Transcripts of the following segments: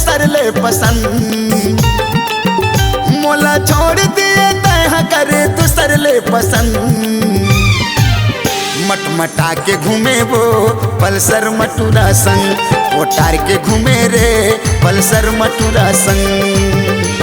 दूसर ले पसंद, मोला छोड़ दिए तह करे दूसर ले पसंद। मटमटा के घूमे वो पल्सर मटूरा संग, ओटार के घूमे रे पल्सर मटूरा संग।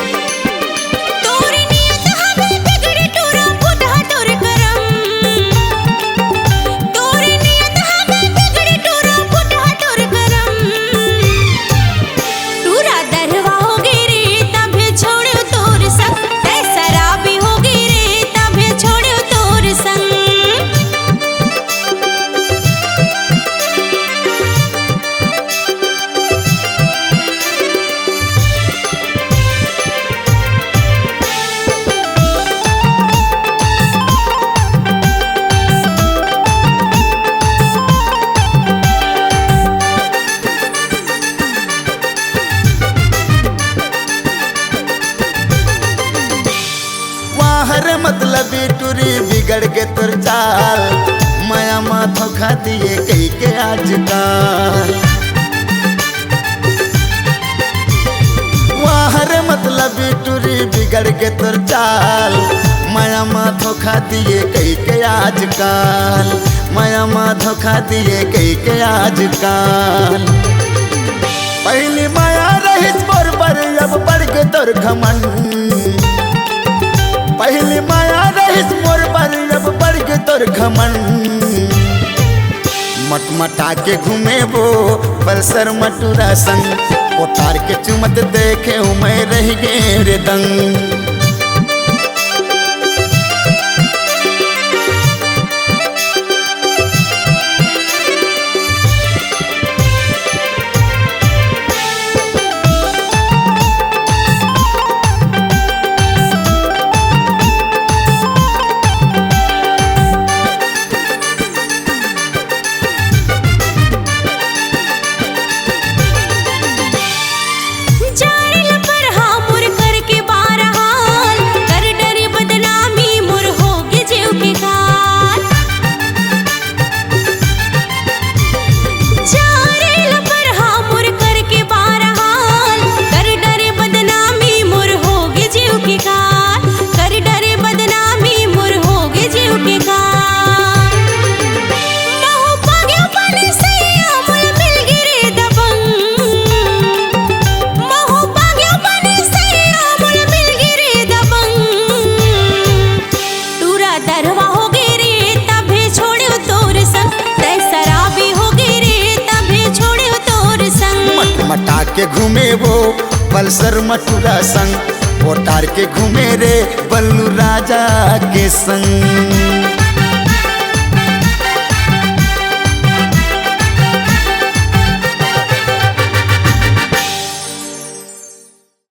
मतलब टूरी बिगड़ के तुर चाल, माया माथो खा दिए कही के आजकल। वाहर मतलब टूरी बिगड़ के तुर चाल, माया माथो खा दिए कही के आजकल, माया माथो खा दिए कही के आजकल। पहली माया रहित मोर पर अब बढ़ के तुर घमंड, पहली माया रहित मोर पर अब बढ़ के तोर घमंड। मटमटा के घूमे वो पल्सर मटूरा संग, ओटार के चुमत देखे मैं रह गे रे दंग। मटा के घूमे वो पल्सर मटूरा संग, ओटार के घूमे रे बल्लू राजा के संग।